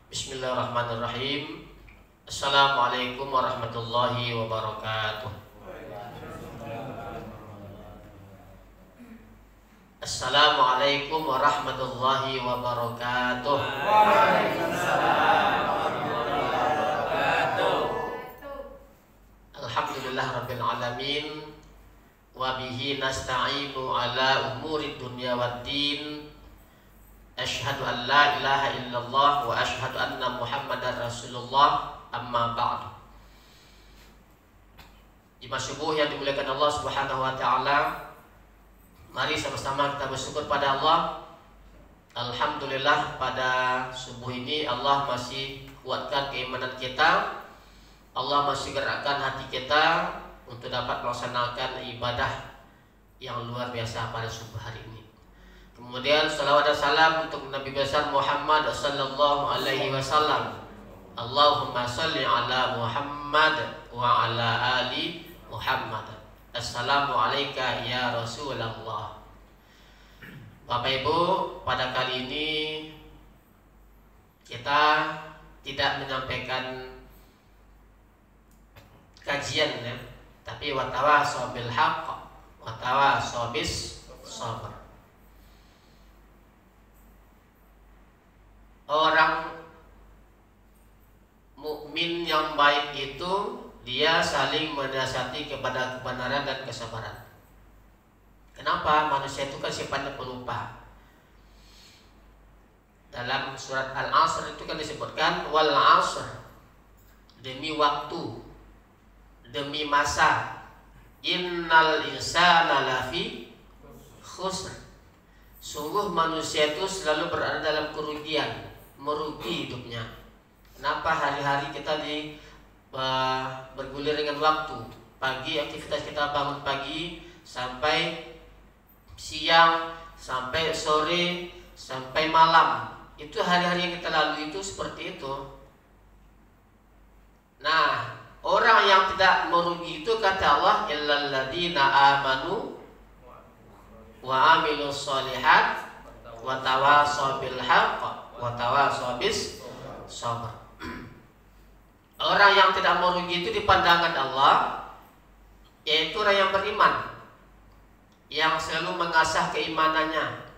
Bismillahirrahmanirrahim. Assalamualaikum warahmatullahi wabarakatuh. Assalamualaikum warahmatullahi wabarakatuh. Waalaikumsalam warahmatullahi wabarakatuh. Alhamdulillah rabbil alamin. Wa bihi nasta'inu ala umuri dunya waddin. Asyhadu an la ilaha illallah wa asyhadu anna Muhammadar Rasulullah. Amma ba'du. Jemaah subuh yang dimuliakan Allah Subhanahu wa taala, mari sama-sama kita bersyukur pada Allah. Alhamdulillah pada subuh ini Allah masih kuatkan keimanan kita. Allah masih gerakkan hati kita untuk dapat melaksanakan ibadah yang luar biasa pada subuh hari ini. Kemudian salawat dan salam untuk Nabi besar Muhammad sallallahu alaihi wasallam. Allahumma salli ala Muhammad wa ala ali Muhammad. Assalamu alayka ya Rasulullah. Bapak Ibu, pada kali ini kita tidak menyampaikan kajian ya, tapi watawasau bil haqq watawasau bis sabr. Orang mukmin yang baik itu dia saling menasihati kepada kebenaran dan kesabaran. Kenapa? Manusia itu kan sifatnya pelupa. Dalam surat Al-Asr itu kan disebutkan wal asr, demi waktu, demi masa, innal insana lafi khusr, sungguh manusia itu selalu berada dalam kerugian, merugi hidupnya. Kenapa? Hari-hari kita bergulir dengan waktu. Pagi aktivitas kita bangun pagi sampai siang, sampai sore, sampai malam. Itu hari-hari yang kita lalui itu seperti itu. Nah, orang yang tidak merugi itu kata Allah illal ladzina amanu wa amilus sholihat wa tawashaw bil haqq wa tawashaw bis sabr. Orang yang tidak merugi itu di pandangan Allah yaitu orang yang beriman, yang selalu mengasah keimanannya,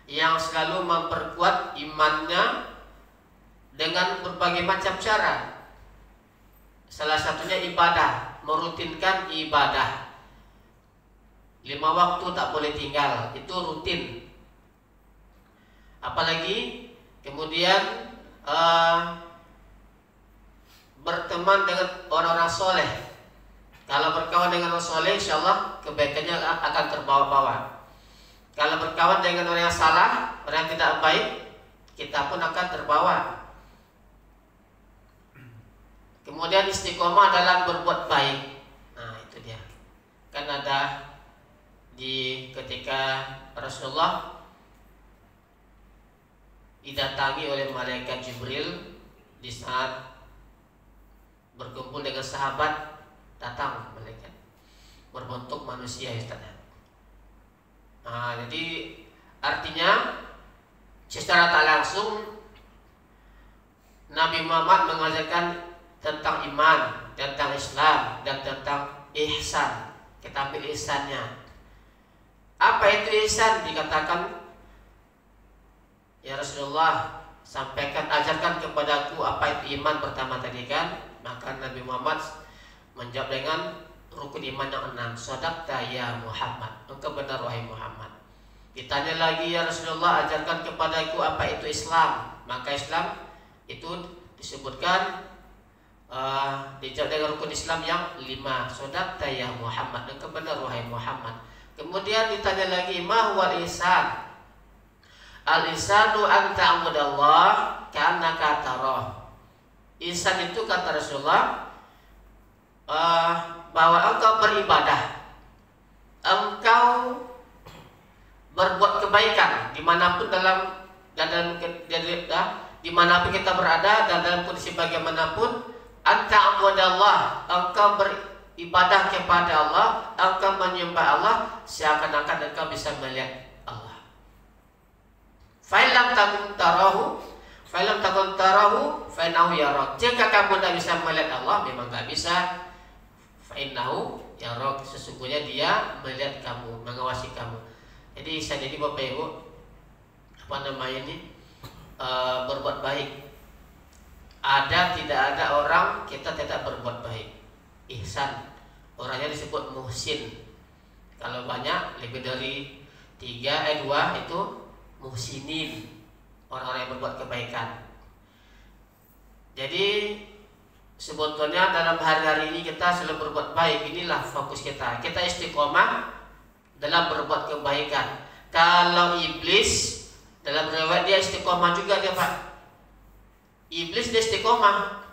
yang selalu memperkuat imannya dengan berbagai macam cara. Salah satunya ibadah, merutinkan ibadah. 5 waktu tak boleh tinggal, itu rutin. Apalagi kemudian berteman dengan orang-orang soleh. Kalau berkawan dengan orang soleh, insya Allah kebaikannya akan terbawa-bawa. Kalau berkawan dengan orang yang salah, orang yang tidak baik, kita pun akan terbawa. Kemudian istiqomah dalam berbuat baik. Nah itu dia. Kan ada di ketika Rasulullah didatangi oleh malaikat Jibril di saat berkumpul dengan sahabat, datang malaikat berbentuk manusia ya Ustaz. Nah, jadi artinya secara tak langsung Nabi Muhammad mengajarkan tentang iman, tentang Islam, dan tentang ihsan. Kita ambil ihsannya. Apa itu ihsan? Dikatakan, ya Rasulullah, sampaikan, ajarkan kepadaku apa itu iman pertama tadi kan. Maka Nabi Muhammad menjawab dengan rukun iman yang 6. Shadaqta ya Muhammad, engkau benar wahai Muhammad. Ditanya lagi, ya Rasulullah, ajarkan kepadaku apa itu Islam. Maka Islam itu disebutkan dijawab dengan rukun Islam yang 5. Shadaqta ya Muhammad, engkau benar wahai Muhammad. Kemudian ditanya lagi, ma huwal ihsan? Al-ihsanu an ta'budallah ka'annaka tarah. Ihsan itu kata Rasulullah bahwa engkau beribadah, engkau berbuat kebaikan dimanapun dimanapun kita berada dan dalam kondisi bagaimanapun. Anta abudallah, engkau beribadah kepada Allah, engkau menyembah Allah seakan-akan engkau bisa melihat Allah. Fa'ilam takun tarahu Falam takun tarahu fa innahu yarak. Jika kamu tidak bisa melihat Allah, memang tidak bisa. Fa innahu yarak, sesungguhnya dia melihat kamu, mengawasi kamu. Jadi saya jadi Bapak Ibu, berbuat baik. Ada tidak ada orang kita tidak berbuat baik. Ihsan, orangnya disebut muhsin. Kalau banyak lebih dari 2 itu muhsinin, orang-orang yang berbuat kebaikan. Jadi sebetulnya dalam hari-hari ini kita selalu berbuat baik. Inilah fokus kita. Kita istiqomah dalam berbuat kebaikan. Kalau iblis dalam riwayat dia istiqomah juga dia Pak. Iblis dia istiqomah.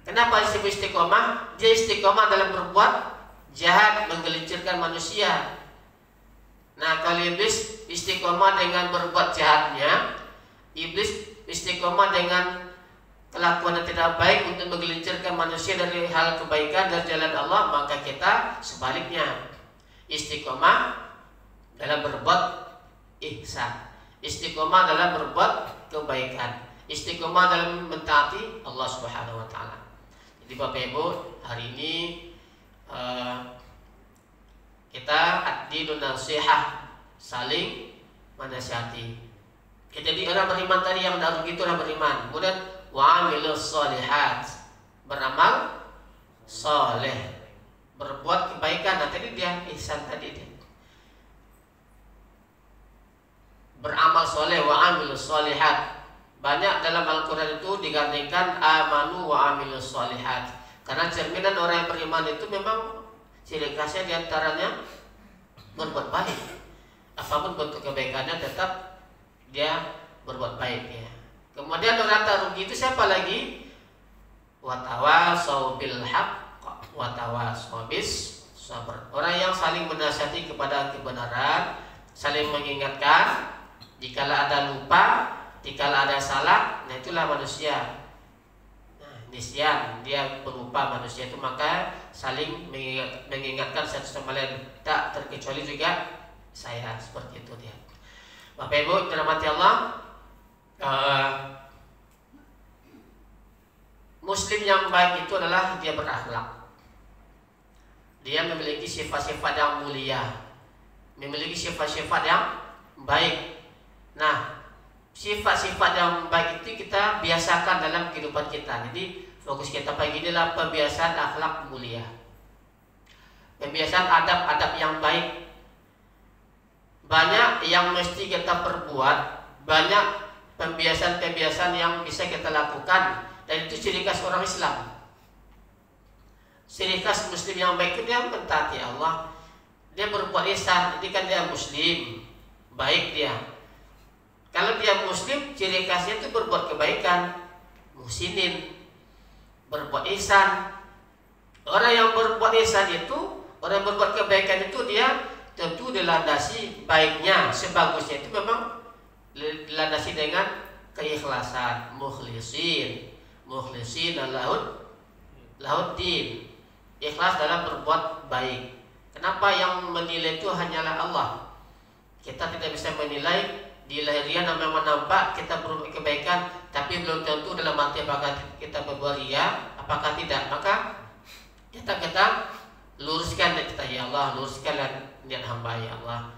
Kenapa disebut istiqomah? Dia istiqomah dalam berbuat jahat, menggelincirkan manusia. Nah, kalau iblis istiqomah dengan berbuat jahatnya, iblis istiqomah dengan kelakuan yang tidak baik untuk menggelincirkan manusia dari hal kebaikan dari jalan Allah, maka kita sebaliknya istiqomah dalam berbuat ihsan, istiqomah dalam berbuat kebaikan, istiqomah dalam mentaati Allah Subhanahu wa taala. Jadi Bapak Ibu, hari ini kita ad-dinun nasihah, saling menasihati. Jadi orang beriman tadi yang tidak rugi itu orang beriman. Kemudian wa'amilus sholihat, beramal soleh, berbuat kebaikan. Nah tadi dia ihsan tadi dia. Beramal soleh, wa'amilus sholihat. Banyak dalam Al-Quran itu digandingkan amanu wa'amilus sholihat. Karena cerminan orang yang beriman itu memang ciri khasnya diantaranya berbuat baik. Apapun bentuk kebaikannya tetap dia berbuat baik ya. Kemudian orang tak rugi itu siapa lagi? Watawasau bil haqq watawasau bis sabr. Orang yang saling menasihati kepada kebenaran, saling mengingatkan jikalau ada lupa, jikalau ada salah. Nah itulah manusia. Nisyan, dia berupa manusia itu, maka saling mengingatkan satu sama lain. Tak terkecuali juga saya, seperti itu dia. Bapak Ibu dirahmati Allah, Muslim yang baik itu adalah dia berakhlak. Dia memiliki sifat-sifat yang mulia, memiliki sifat-sifat yang baik. Nah, sifat-sifat yang baik itu kita biasakan dalam kehidupan kita. Jadi fokus kita pagi ini adalah pembiasaan akhlak mulia, pembiasaan adab-adab yang baik. Banyak yang mesti kita perbuat, banyak pembiasaan-pembiasaan yang bisa kita lakukan, dan itu ciri khas orang Islam. Ciri khas Muslim yang baik itu dia mentaati Allah, dia berbuat ihsan. Jadi kan dia Muslim baik dia. Kalau dia Muslim, ciri khasnya itu berbuat kebaikan, muhsinin, berbuat ihsan. Orang yang berbuat ihsan itu, orang yang berbuat kebaikan itu dia tentu dilandasi baiknya, sebagusnya itu memang dilandasi dengan keikhlasan, mukhlisin lahuddin, ikhlas dalam berbuat baik. Kenapa yang menilai itu hanyalah Allah? Kita tidak bisa menilai di lahiriah memang nampak kita berbuat kebaikan, tapi belum tentu dalam hati apakah kita berbuat ria, apakah tidak. Maka kita luruskan niat kita, ya Allah, luruskanlah niat hamba ya Allah.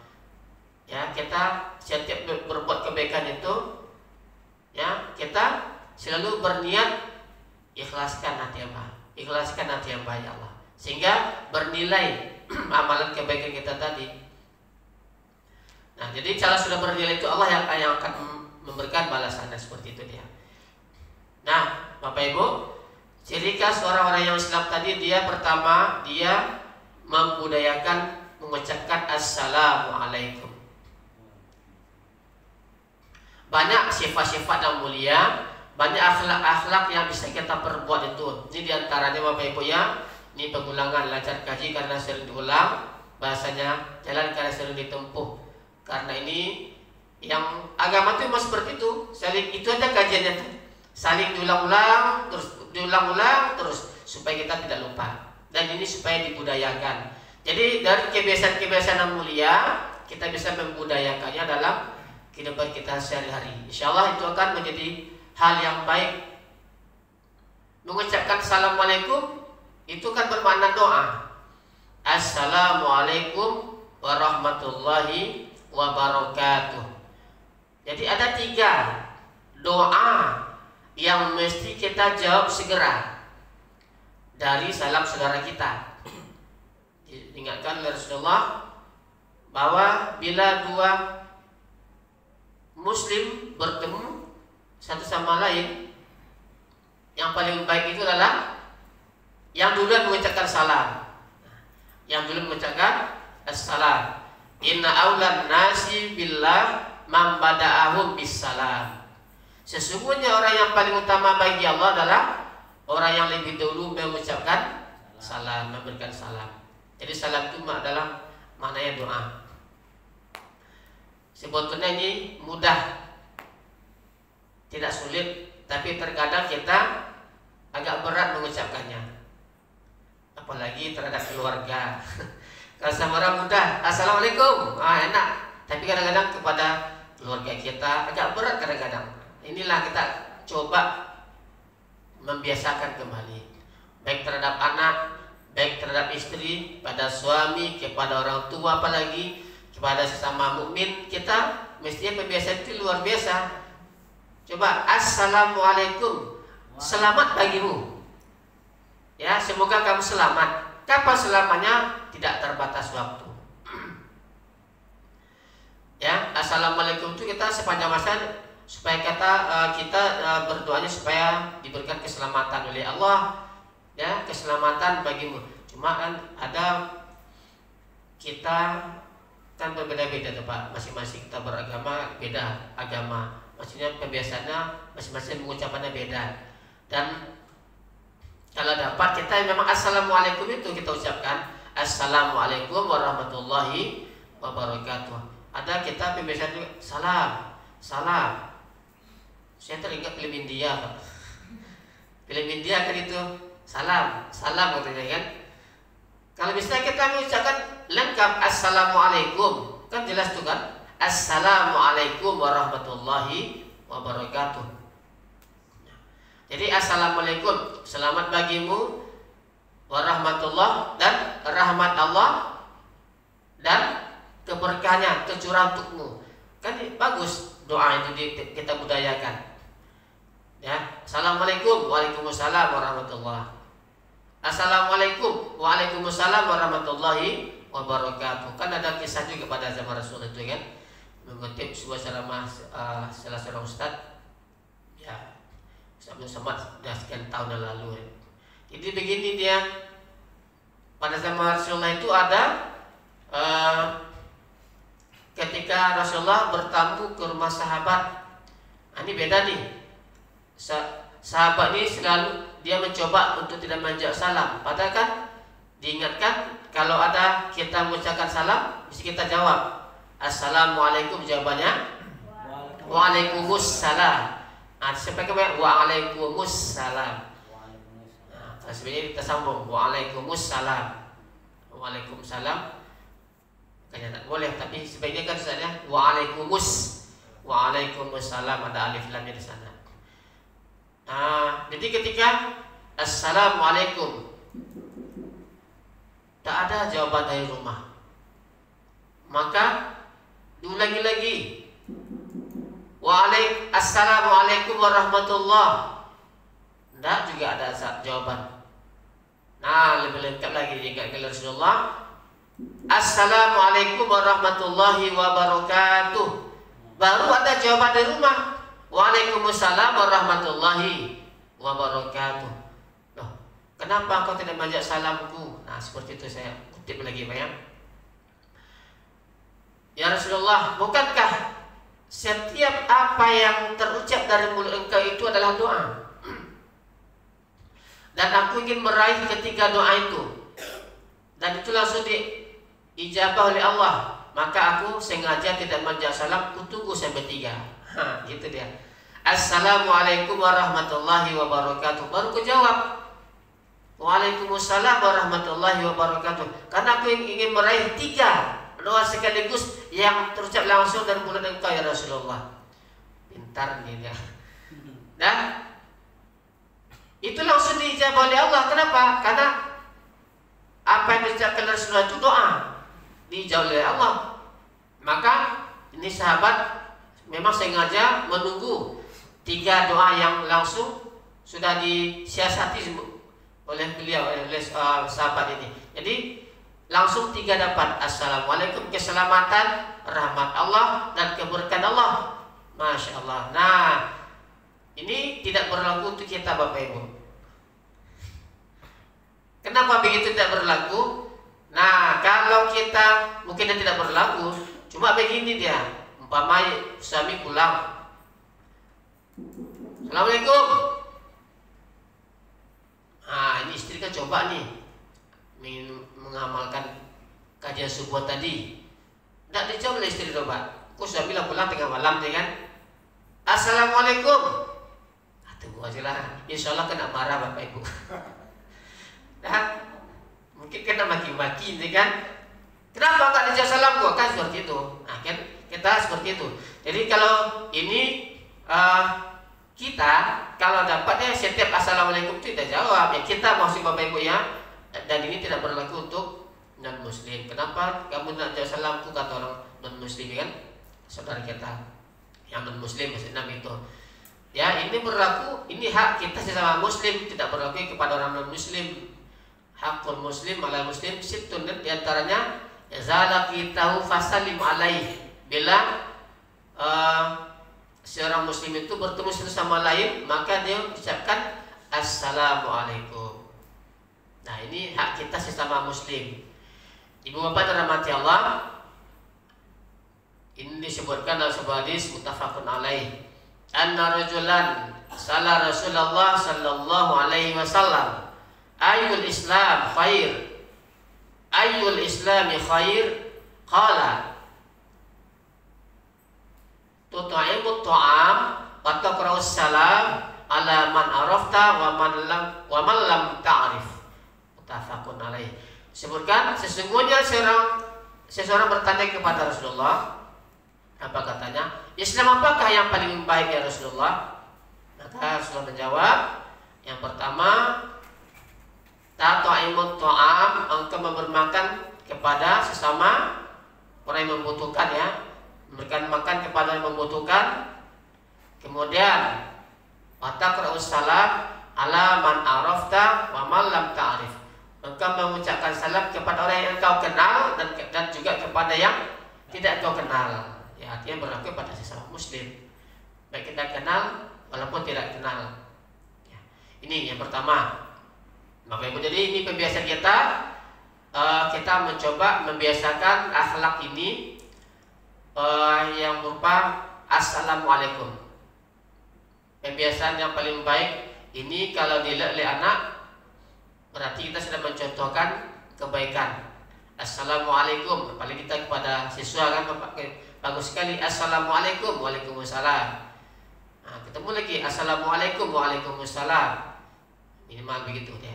Ya, kita setiap berbuat kebaikan itu, ya kita selalu berniat ikhlaskan hati hamba, ikhlaskan hati hamba ya Allah, sehingga bernilai amalan kebaikan kita tadi. Nah, jadi cara sudah bernilai itu Allah yang akan memberikan balasannya, seperti itu dia. Nah, Bapak Ibu, ciri khas orang-orang yang Islam tadi, dia pertama dia membudayakan mengucapkan assalamualaikum. Banyak sifat-sifat yang mulia, banyak akhlak-akhlak yang bisa kita perbuat itu. Ini diantaranya Bapak Ibu ya, ini pengulangan, lancar kaji karena sering diulang, bahasanya jalan karena sering ditempuh. Karena ini yang agama itu memang seperti itu, saling itu aja kajiannya tuh, saling diulang-ulang terus supaya kita tidak lupa, dan ini supaya dibudayakan. Jadi dari kebiasaan-kebiasaan yang mulia kita bisa membudayakannya dalam kehidupan kita sehari-hari. Insyaallah itu akan menjadi hal yang baik. Mengucapkan assalamualaikum itu kan bermakna doa. Assalamualaikum warahmatullahi wabarakatuh. Jadi ada 3 doa yang mesti kita jawab segera dari salam saudara kita. Diingatkan oleh Rasulullah bahwa bila 2 muslim bertemu satu sama lain, yang paling baik itu adalah yang duluan mengucapkan salam. Yang dulu mengucapkan assalam. Inna aulan nasi billah man bada'ahum bisalam. Sesungguhnya orang yang paling utama bagi Allah adalah orang yang lebih dulu mengucapkan salam, memberikan salam. Jadi salam itu adalah maknanya doa. Sebetulnya ini mudah, tidak sulit, tapi terkadang kita agak berat mengucapkannya. Apalagi terhadap keluarga. Kalau sama orang mudah, assalamualaikum, enak. Tapi kadang-kadang kepada keluarga kita agak berat kadang-kadang. Inilah kita coba membiasakan kembali, baik terhadap anak, baik terhadap istri, pada suami, kepada orang tua, apalagi kepada sesama mukmin. Kita mestinya pembiasaan itu luar biasa. Coba assalamualaikum, selamat pagimu. Ya, semoga kamu selamat. Kapan selamanya? Tidak terbatas waktu. Ya, assalamualaikum itu kita sepanjang masa supaya kita berdoanya supaya diberikan keselamatan oleh Allah. Ya, keselamatan bagimu. Cuma kan ada kita kan berbeda-beda tuh Pak. Masing-masing kita beragama beda agama. Maksudnya kebiasaannya masing-masing mengucapannya beda. Dan kalau dapat kita memang assalamualaikum itu kita ucapkan assalamualaikum warahmatullahi wabarakatuh. Ada kita pembiasaan juga salam, salam. Saya teringat film India, Pak. Film India kan itu salam, salam katanya kan. Kalau misalnya kita mengucapkan lengkap assalamualaikum, kan jelas tuh kan. Assalamualaikum warahmatullahi wabarakatuh. Jadi assalamualaikum, selamat bagimu, warahmatullah, dan rahmat Allah dan keberkahannya tercurah untukmu. Kan bagus doa itu kita budayakan. Ya, assalamualaikum, waalaikumsalam warahmatullah. Assalamualaikum, waalaikumsalam warahmatullahi wabarakatuh. Kan ada kisah juga pada zaman Rasul itu kan, mengutip sebuah ceramah salah seorang ustaz. Ya, sama sudah sekian tahun yang lalu. Jadi begini dia, pada zaman Rasulullah itu ada ketika Rasulullah bertamu ke rumah sahabat. Ini beda nih. Sahabat ini selalu dia mencoba untuk tidak menjawab salam. Padahal kan diingatkan kalau ada kita mengucapkan salam, mesti kita jawab. Assalamualaikum, jawabannya Waalaikumsalam. Sebagai waalaikumsalam. Nah, sebenarnya kita sambung waalaikumsalam. Waalaikumsalam. Kayaknya tak boleh, tapi sebaiknya kan misalnya waalaikumsalam, ada alif lamnya di sana. Jadi ketika assalamualaikum tak ada jawaban dari rumah, maka diulangi lagi. Assalamualaikum warahmatullah. Tidak juga ada jawaban. Nah, lebih lengkap lagi diingatkan Rasulullah. Assalamualaikum warahmatullahi wabarakatuh. Baru ada jawaban dari rumah. Waalaikumsalam warahmatullahi wabarakatuh. Loh, kenapa kau tidak menjawab salamku? Nah, seperti itu saya kutip lagi, Pak ya. Ya Rasulullah, bukankah setiap apa yang terucap dari mulut engkau itu adalah doa? Dan aku ingin meraih ketiga doa itu, dan itu langsung diijabah oleh Allah. Maka aku sengaja tidak menjawab salam, kutunggu sampai 3. Gitu dia. Assalamualaikum warahmatullahi wabarakatuh. Baru ku jawab Waalaikumsalam warahmatullahi wabarakatuh. Karena aku ingin meraih 3 doa sekaligus yang terucap langsung dari mulut engkau ya Rasulullah. Pintar nih dia. Dan itu langsung dijawab oleh Allah. Kenapa? Karena apa yang diucapkan Rasulullah itu doa, dijawab oleh Allah. Maka ini sahabat memang sengaja menunggu 3 doa yang langsung sudah disiasati oleh beliau, oleh sahabat ini. Jadi langsung 3 dapat. Assalamualaikum, keselamatan, rahmat Allah dan keberkahan Allah. Masya Allah. Nah, ini tidak berlaku untuk kita Bapak Ibu. Kenapa begitu tidak berlaku? Nah, kalau kita mungkin tidak berlaku, cuma begini dia. Umpama suami pulang, Assalamualaikum. Nah, ini istri kan coba nih mengamalkan kajian subuh tadi. Tidak dijawab oleh istri coba. Kok sudah bilang pulang tengah malam dia kan? Assalamualaikum. Tunggu aja lah. Insya Allah kena marah Bapak Ibu. Nah, mungkin kena maki-maki nih kan? Kenapa enggak dijawab salam kok? Kan seperti itu. Nah, kan kita seperti itu. Jadi kalau ini kita kalau dapatnya setiap assalamualaikum itu kita jawab ya, kita maksud Bapak Ibu ya. Dan ini tidak berlaku untuk non muslim. Kenapa kamu tidak jawab salamku, kata orang non muslim kan? Saudara kita yang non muslim maksudnya itu. Ya, ini berlaku, ini hak kita sesama muslim, tidak berlaku kepada orang non muslim. Hakul muslim ala muslim sittun, di antaranya zalaqitahu fasallim alaih. Bila seorang muslim itu bertemu satu sama lain, maka dia ucapkan assalamualaikum. Nah, ini hak kita sesama muslim. Ibu bapak dirahmati Allah, ini disebutkan dalam sebuah hadis muttafaqun alaih. Anna rajulan sala Rasulullah sallallahu alaihi wasallam, ayyul islam khair? Ayyul islami khair? Qala tut'imut ta'am wa taqra'us salam ala man arafta wa man lam ta'rif. Muttafaqun alaih. Sebutkan sesungguhnya seseorang bertanya kepada Rasulullah, apa katanya? Islam apakah yang paling baik ya Rasulullah? Maka Rasulullah menjawab, yang pertama, ta'imut ta'am, engkau memberi makan kepada sesama orang yang membutuhkan ya, memberikan makan kepada yang membutuhkan. Kemudian wataqra'us salam ala man arafta wa man lam ta'rif, engkau mengucapkan salam kepada orang yang engkau kenal dan juga kepada yang tidak engkau kenal. Ya, artinya berlaku pada sesama muslim, baik kita kenal walaupun tidak kenal ya. Ini yang pertama Bapak Ibu. Jadi ini pembiasaan kita, kita mencoba membiasakan akhlak ini yang berupa assalamualaikum. Pembiasaan yang paling baik ini kalau dilihat oleh anak, berarti kita sudah mencontohkan kebaikan. Assalamualaikum, apalagi kita kepada siswa kan bagus sekali, assalamualaikum, waalaikumsalam. Nah, ketemu lagi assalamualaikum, waalaikumsalam, minimal begitu ya.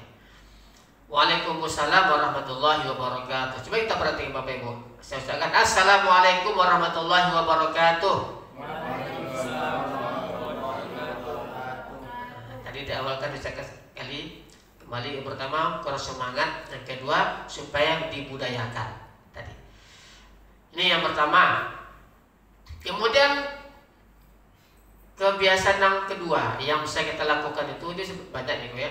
Waalaikumsalam warahmatullahi wabarakatuh. Coba kita perhatikan Bapak Ibu. Saya ucapkan assalamualaikum warahmatullahi wabarakatuh. Tadi diawalkan ucapkan sekali. Kembali yang pertama kurang semangat, yang kedua supaya dibudayakan. Tadi ini yang pertama. Kemudian kebiasaan yang kedua yang bisa kita lakukan itu disebut banyak nih ya,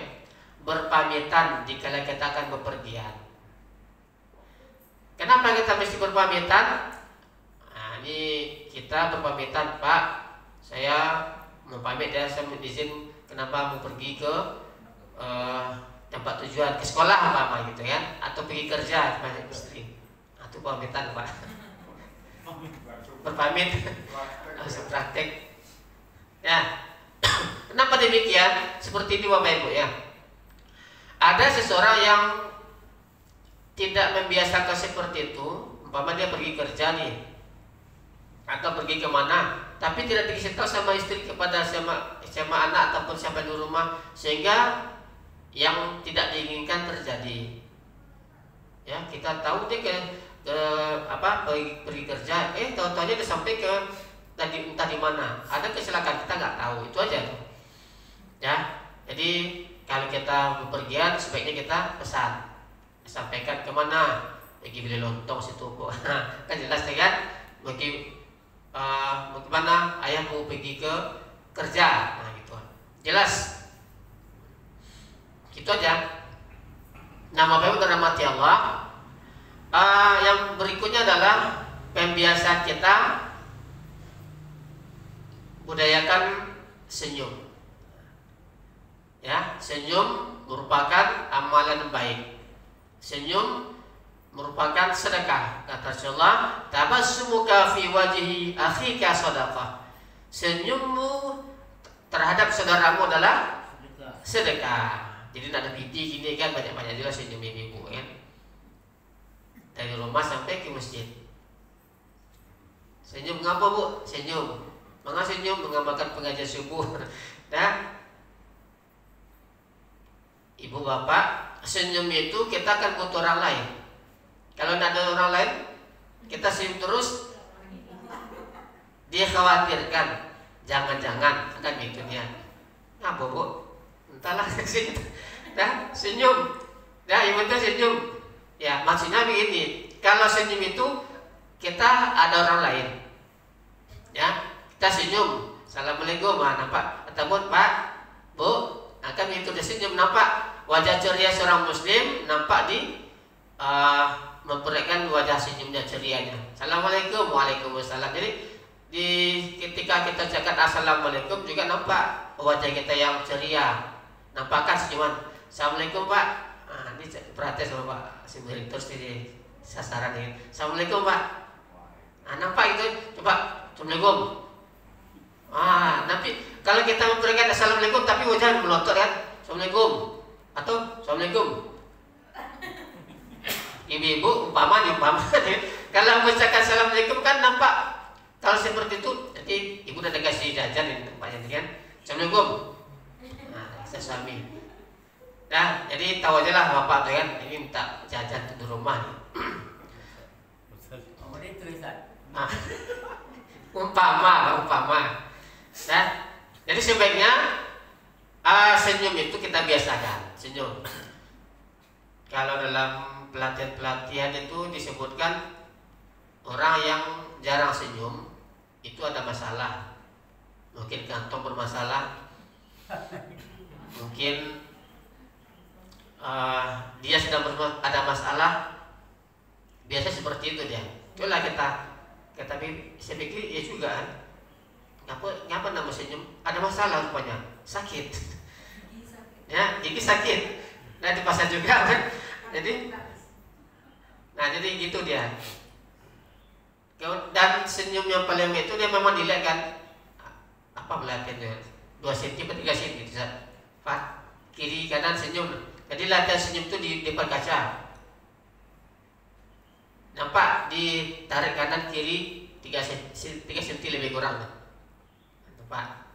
berpamitan jika kita akan bepergian. Kenapa kita mesti berpamitan? Nah, ini kita berpamitan, Pak, saya mau pamit ya, saya izin kenapa mau pergi ke tempat tujuan, ke sekolah apa gitu ya, atau pergi kerja banyak istri. Nah, itu pamitan, Pak. Berpamit langsung praktek ya. Kenapa demikian? Seperti itu Bapak Ibu ya. Ada seseorang yang tidak membiasakan seperti itu, umpama dia pergi kerja nih atau pergi kemana, tapi tidak dikasih tahu sama istri, kepada sama anak ataupun siapa di rumah, sehingga yang tidak diinginkan terjadi. Ya, kita tahu dia pergi kerja, tahu-tahunya dia sampai ke entah di mana, ada kecelakaan kita nggak tahu, itu aja tuh. Ya, jadi kalau kita bepergian sebaiknya kita pesan, sampaikan kemana, pergi beli lontong situ kok, kan jelas kan? Bagaimana ayahmu pergi ke kerja, nah gitu, jelas. Gitu aja. Nama baik dan rahmati Allah. Yang berikutnya adalah pembiasaan kita budayakan senyum. Ya, senyum merupakan amalan baik. Senyum merupakan sedekah. Kata Rasulullah, tabassumuka fi wajhi akhika shadaqah. Senyummu terhadap saudaramu adalah sedekah. Jadi nak ada piti gini kan banyak-banyak juga senyum ibu kan. Dari rumah sampai ke masjid. Senyum ngapa bu? Senyum. Mengapa senyum? Mengamalkan pengajian subuh. Nah, ibu bapak, senyum itu kita akan butuh orang lain. Kalau tidak ada orang lain, kita senyum terus, dia khawatirkan. Jangan-jangan kan gitu dia. Ngapa bu? Entahlah sih. Nah, senyum. Nah, yang penting senyum. Ya, maksudnya begini. Kalau senyum itu kita ada orang lain. Ya, kita senyum. Assalamualaikum, nampak? Ataupun Pak, Bu, akan itu dia senyum, nampak wajah ceria seorang muslim, nampak di memperlihatkan wajah senyumnya, cerianya. Assalamualaikum, waalaikumsalam. Jadi ketika kita cakap assalamualaikum juga nampak wajah kita yang ceria. Nampakkan senyuman. Assalamualaikum Pak. Ini perhatian sama Pak Simbering terus di sasaran ini. Assalamualaikum Pak. Nampak itu. Coba Assalamualaikum. Nanti kalau kita memberikan assalamualaikum tapi wajah melotot kan. Assalamualaikum atau assalamualaikum. Ibu-ibu umpama. Kalau mengucapkan assalamualaikum kan nampak. Kalau seperti itu nanti ibu udah kasih jajan di tempatnya kan. Assalamualaikum. Saya suami. Nah, jadi tahu aja lah bapak tuh kan, ini minta jajan di rumah nih. Ini tulisan. Umpama. Nah, jadi sebaiknya senyum itu kita biasakan, senyum. Kalau dalam pelatihan itu disebutkan orang yang jarang senyum itu ada masalah. Mungkin kantong bermasalah. Mungkin dia sedang ada masalah, biasa seperti itu dia. Itulah kita saya pikir ya juga kan. Ngapa nama senyum? Ada masalah rupanya, sakit. Ya, gigi sakit. Nah di pasar juga kan. Jadi gitu dia. Dan senyum yang paling itu dia memang dilihat kan. Apa pelatihannya? 2 cm, 3 cm. Pak, kiri kanan senyum. Jadi latihan senyum itu di depan kaca. Nampak ditarik kanan kiri 3 cm lebih kurang. Nampak.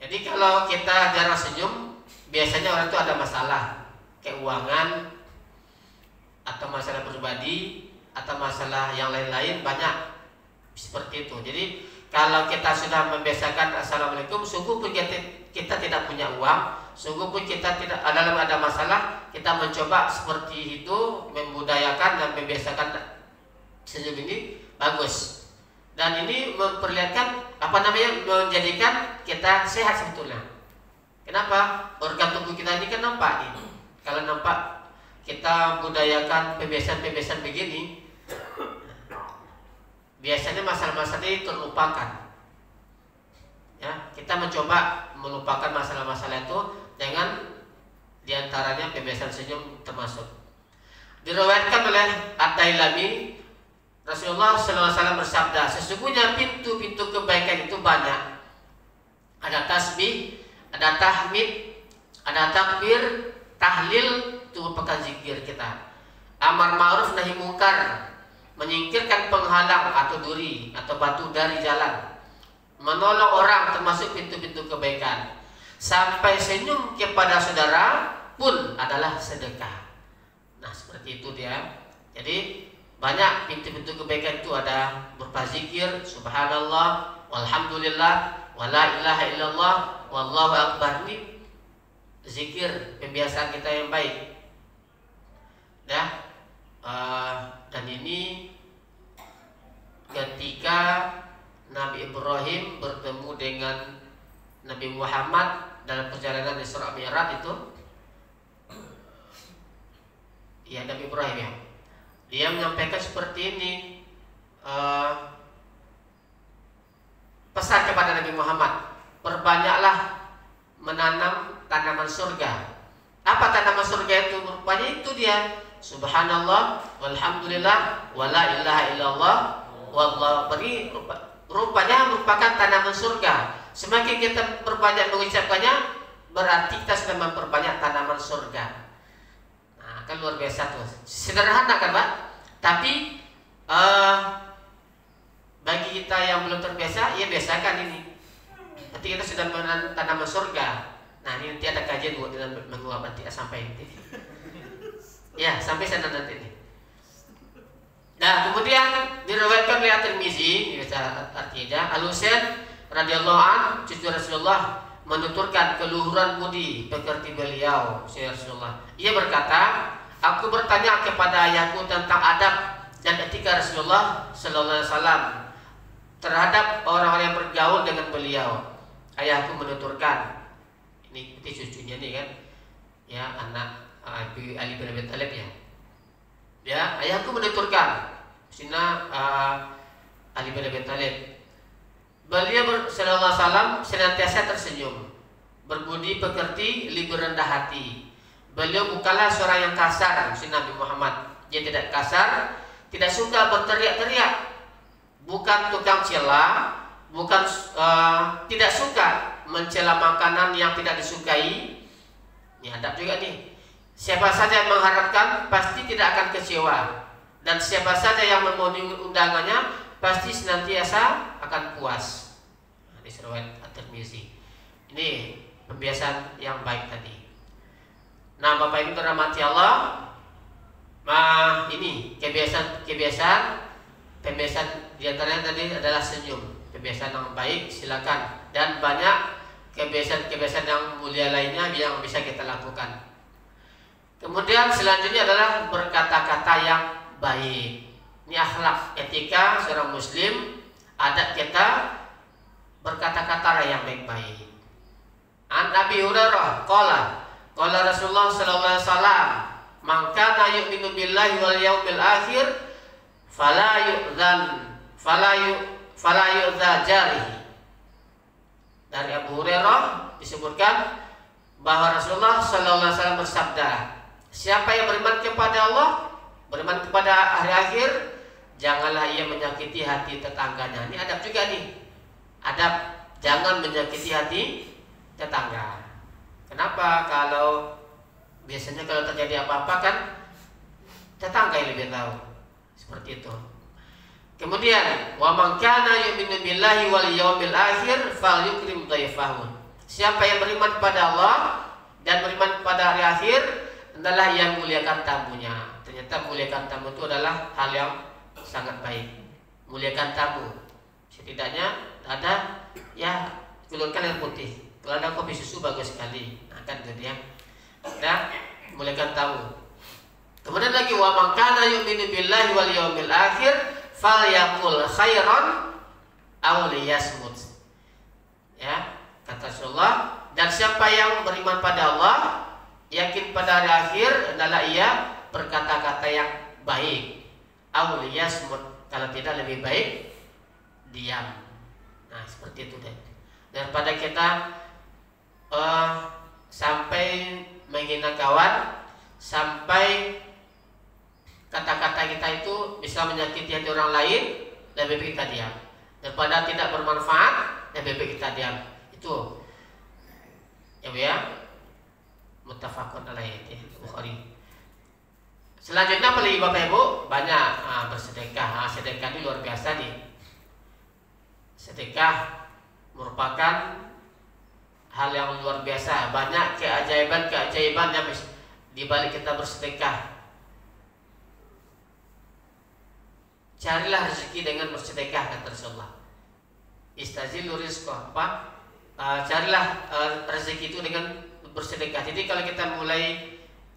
Jadi kalau kita jarang senyum, biasanya orang itu ada masalah keuangan atau masalah pribadi atau masalah yang lain-lain, banyak seperti itu. Jadi kalau kita sudah membiasakan assalamualaikum, sungguh pun kita tidak punya uang, sungguh pun kita tidak ada masalah, kita mencoba seperti itu, membudayakan dan membiasakan senyum ini bagus. Dan ini memperlihatkan menjadikan kita sehat sebetulnya. Kenapa? Organ tubuh kita ini kan nampak nih. Kalau nampak kita budayakan pembiasaan-pembiasaan begini, biasanya masalah-masalah ini terlupakan. Ya, kita mencoba melupakan masalah-masalah itu dengan diantaranya pembiasaan senyum termasuk. Diriwayatkan oleh Ad-Dailami, Rasulullah SAW bersabda, sesungguhnya pintu-pintu kebaikan itu banyak. Ada tasbih, ada tahmid, ada takbir, tahlil, itu merupakan zikir kita. Amar ma'ruf nahi mungkar, menyingkirkan penghalang atau duri atau batu dari jalan, menolong orang termasuk pintu-pintu kebaikan. Sampai senyum kepada saudara pun adalah sedekah. Nah seperti itu dia. Jadi banyak pintu-pintu kebaikan itu ada berupa zikir, subhanallah, walhamdulillah, wala ilaha illallah, wallahu akbar. Ini zikir pembiasaan kita yang baik. Dan ini ketika Nabi Ibrahim bertemu dengan Nabi Muhammad dalam perjalanan Isra Mi'raj itu, ya Nabi Ibrahim ya, dia menyampaikan seperti ini, pesan kepada Nabi Muhammad, perbanyaklah menanam tanaman surga. Apa tanaman surga itu? Rupanya itu dia, subhanallah, walhamdulillah, wala ilaha illallah, wallahu beri. Rupanya merupakan tanaman surga. Semakin kita perbanyak mengucapkannya, berarti kita sudah memperbanyak tanaman surga. Nah, kan luar biasa tuh. Sederhana kan Pak? Tapi bagi kita yang belum terbiasa, ya biasakan ini. Nanti kita sudah menanam tanaman surga. Nah, ini nanti ada kajian buat dengan menguap, nanti sampai nanti. Ya, sampai sana nanti ini. Nah, kemudian diriwayatkan oleh At-Tirmizi, artinya Al-Husain radhiyallahu an, cucu Rasulullah, menuturkan keluhuran budi pekerti beliau, Rasulullah. Ia berkata, aku bertanya kepada ayahku tentang adab dan etika Rasulullah sallallahu alaihi wasallam terhadap orang-orang yang bergaul dengan beliau. Ayahku menuturkan, ini cucunya nih kan, ya anak Ali bin Abi Thalib ya. Ya, ayahku menuturkan, Sina Ali bin Abi Thalib, beliau sallallahu alaihi wasallam senantiasa tersenyum, berbudi pekerti, lembut rendah hati. Beliau bukanlah seorang yang kasar, Nabi Muhammad. Dia tidak kasar, tidak suka berteriak-teriak, bukan tukang cela, bukan tidak suka mencela makanan yang tidak disukai. Ini adab juga nih. Siapa saja yang mengharapkan pasti tidak akan kecewa, dan siapa saja yang memenuhi undangannya pasti senantiasa akan puas. Hadis riwayat At-Tirmizi. Ini pembiasaan yang baik tadi. Nah, Bapak Ibu dirahmati Allah, ini kebiasaan diantaranya tadi adalah senyum, kebiasaan yang baik, silakan, dan banyak kebiasaan yang mulia lainnya yang bisa kita lakukan. Kemudian selanjutnya adalah berkata-kata yang baik. Ini akhlak, etika seorang muslim, adab kita berkata-kata yang baik-baik. An Abi Hurairah qala Rasulullah sallallahu alaihi wasallam, man kana yu'minu billahi wal yaumil akhir fala yu'dza jarihi. Dari Abu Hurairah disebutkan bahwa Rasulullah sallallahu alaihi wasallam bersabda, siapa yang beriman kepada Allah, beriman kepada hari akhir, janganlah ia menyakiti hati tetangganya. Ini adab juga nih. Adab, jangan menyakiti hati tetangga. Kenapa? Kalau biasanya kalau terjadi apa-apa kan tetangga yang lebih tahu. Seperti itu. Kemudian, wa man kana yu'minu billahi wal yaumil akhir falyukrim dhaifahu. Siapa yang beriman kepada Allah dan beriman kepada hari akhir, adalah yang muliakan tamunya. Ternyata muliakan tamu itu adalah hal yang sangat baik. Muliakan tamu. Setidaknya ada ya gulungkan air putih. Kalau ada kopi susu bagus sekali. Nah, kan gitu ya. Nah, muliakan tamu. Kemudian lagi wa man kana yu'minu billahi wal yaumil akhir falyaqul khairan aw liyasmut. Ya, kata Rasulullah, dan siapa yang beriman pada Allah, yakin pada hari akhir, adalah ia berkata-kata yang baik. Aw liyasmut, kalau tidak lebih baik diam. Nah, seperti itu deh. Daripada kita sampai menghina kawan, sampai kata-kata kita itu bisa menyakiti hati orang lain, lebih baik kita diam. Daripada tidak bermanfaat, lebih baik kita diam. Itu ya Bu ya, muttafaqun alaihi, Bukhari. Selanjutnya apalagi Bapak Ibu? Banyak bersedekah. Sedekah ini luar biasa nih. Sedekah merupakan hal yang luar biasa. Banyak keajaiban yang di balik kita bersedekah. Carilah rezeki dengan bersedekah, kata Rasulullah. Istazilu rizqa, carilah rezeki itu dengan bersedekah. Jadi kalau kita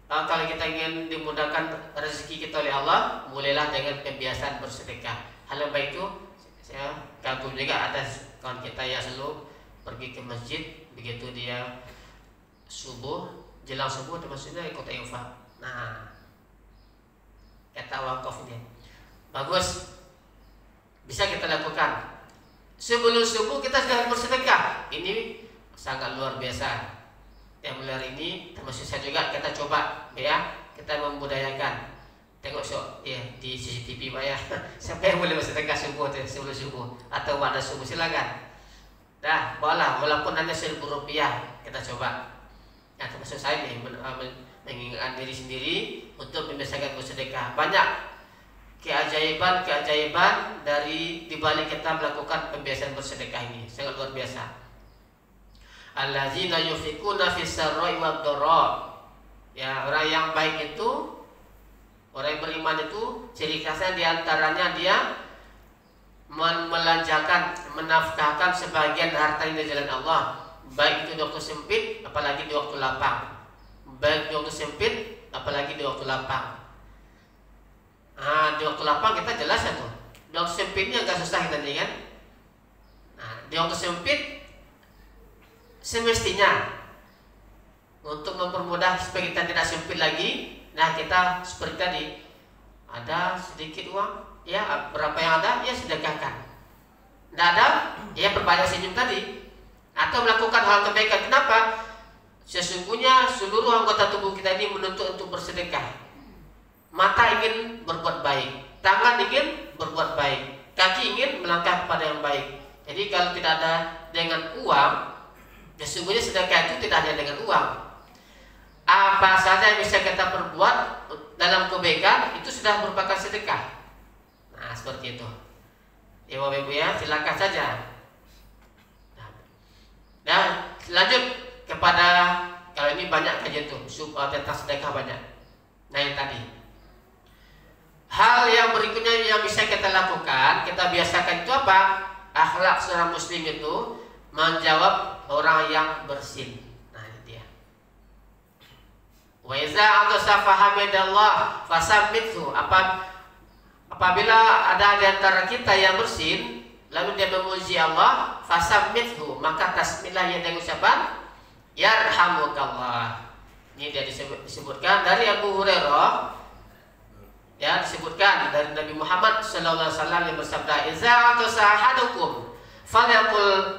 kalau kita ingin dimudahkan rezeki kita oleh Allah, mulailah dengan kebiasaan bersedekah. Hal yang baik itu, saya kagum juga ada kawan kita yang selalu pergi ke masjid, begitu dia jelang subuh, maksudnya ikut infak. Nah, kata wakaf ini bagus, bisa kita lakukan. Sebelum subuh kita sudah bersedekah. Ini sangat luar biasa. Yang mulai ini termasuk saya juga, kita coba ya, kita membudayakan. Tengok ya di CCTV Pak ya. Siapa yang boleh bersedekah subuh sebelum subuh atau pada subuh, silakan. Dah, bawalah walaupun hanya Rp1.000 kita coba. Ya termasuk saya nih mengingatkan diri sendiri untuk membiasakan bersedekah. Banyak keajaiban dari dibalik kita melakukan pembiasaan bersedekah ini, sangat luar biasa. Allazina yunfiquna fis sarra'i wad dharra. Ya, orang yang baik itu, orang yang beriman itu ciri khasnya diantaranya dia melanjakan, menafkahkan sebagian hartanya di jalan Allah, baik itu di waktu sempit apalagi di waktu lapang. Baik di waktu sempit apalagi di waktu lapang. Di waktu lapang kita jelas ya tuh. Di waktu sempitnya agak susah kita nih kan. Nah, di waktu sempit semestinya untuk mempermudah supaya kita tidak sempit lagi. Nah, kita seperti tadi, ada sedikit uang, ya berapa yang ada, ya sedekahkan. Tidak ada, ya perbanyak senyum tadi. Atau melakukan hal kebaikan. Kenapa? Sesungguhnya seluruh anggota tubuh kita ini menuntut untuk bersedekah. Mata ingin berbuat baik, tangan ingin berbuat baik, kaki ingin melangkah kepada yang baik. Jadi kalau tidak ada dengan uang, sesungguhnya sedekah itu tidak hanya dengan uang. Apa saja yang bisa kita perbuat dalam kebaikan itu sudah merupakan sedekah. Nah seperti itu. Ya Bapak Ibu ya, silakan saja. Nah lanjut kepada, kalau ini banyak kajian tuh tentang sedekah banyak. Nah yang tadi, hal yang berikutnya yang bisa kita lakukan, kita biasakan itu apa? Akhlak seorang muslim itu menjawab orang yang bersin. Nah ini dia. Wa iza atasa fahamidallah fasamithu. Apabila ada di antara kita yang bersin, lalu dia memuji Allah, fasamithu, maka tasmillah yang dengan ucapan yarhamukallah. Ini dia disebutkan dari Abu Hurairah. Ya, disebutkan dari Nabi Muhammad sallallahu alaihi wasallam yang bersabda, "Iza tasahadukum falyaqul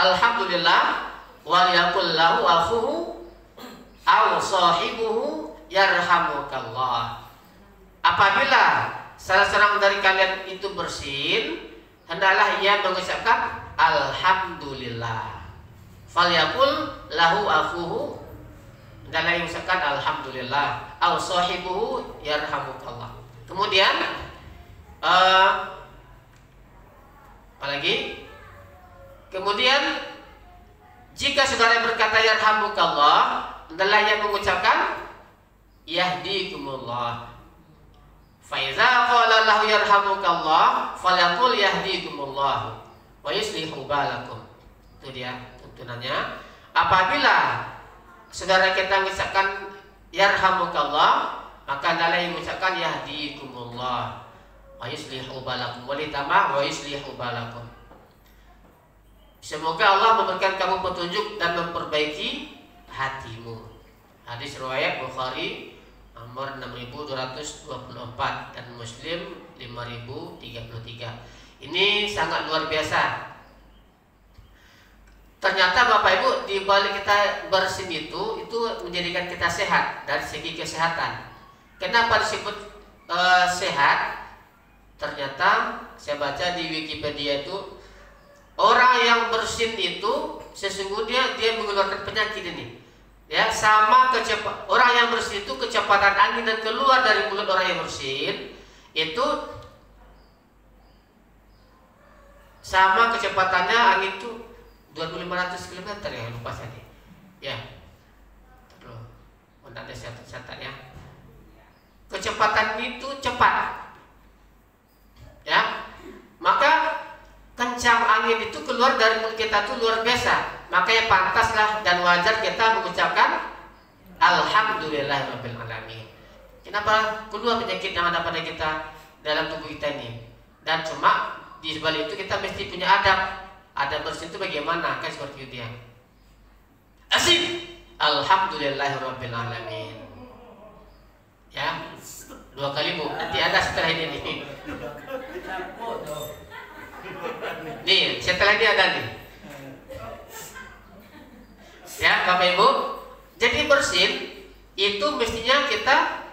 alhamdulillah wal yaqul lahu akhuhu aw sahibuhu yarhamukallah." Apabila salah seorang dari kalian itu bersin, hendaklah ia mengucapkan alhamdulillah. Falyaqul lahu akhuhu, hendaklah ia mengucapkan alhamdulillah. Aw sahibuhu yarhamukallah. Kemudian apalagi? Kemudian jika saudara berkata yarhamukallah, hendaklah ia mengucapkan yahdikumullah. Fa iza qala lahu yarhamukallah falyaqul yahdikumullah wa yuslihu balakum. Itu dia tuntunannya. Apabila saudara kita mengucapkan yarhamukallah, maka hendaklah yang mengucapkan yahdikumullah wa yuslihu balakum, wa ditambah wa yuslihu balakum. Semoga Allah memberikan kamu petunjuk dan memperbaiki hatimu. Hadis riwayat Bukhari nomor 6224 dan Muslim 5033. Ini sangat luar biasa. Ternyata Bapak Ibu, di balik kita bersin itu menjadikan kita sehat dari segi kesehatan. Kenapa disebut sehat? Ternyata saya baca di Wikipedia itu, orang yang bersin itu sesungguhnya dia mengeluarkan penyakit ini. Ya, sama orang yang bersin itu kecepatan angin dan keluar dari mulut orang yang bersin itu sama kecepatannya angin itu 2500 km ya, lupa saya. Ya. Terus nanti saya catat ya. Kecepatan itu cepat. Ya. Maka keluar dari mulut kita itu luar biasa. Makanya pantaslah dan wajar kita mengucapkan Alhamdulillahirabbil alamin. Kenapa? Keluar penyakit yang ada pada kita dalam tubuh kita ini. Dan cuma di sebalik itu kita mesti punya adab. Adab bersih itu bagaimana? Kan seperti itu ya. Asik. Alhamdulillahirabbil alamin. Ya. 2 kali Bu. Nanti ada setelah ini nih. Nih, setelah ini ada nih. Ya, Bapak Ibu. Jadi bersin itu mestinya kita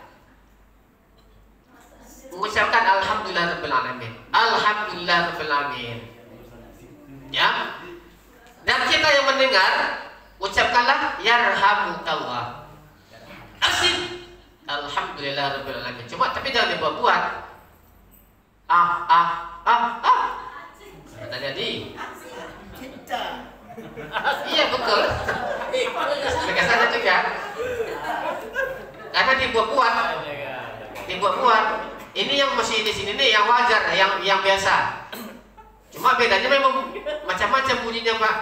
mengucapkan Alhamdulillahirabbil alamin. Alhamdulillahirabbil alamin. Ya. Dan kita yang mendengar ucapkanlah yarhamukallah. Asik. Alhamdulillahirabbil alamin. Cuma tapi jangan dibuat-buat. Kata jadi. Iya betul. Bagaimana juga? Karena dibuat-buat. Dibuat-buat. Ini yang masih di sini nih yang wajar, yang biasa. Cuma bedanya memang macam-macam bunyinya Pak.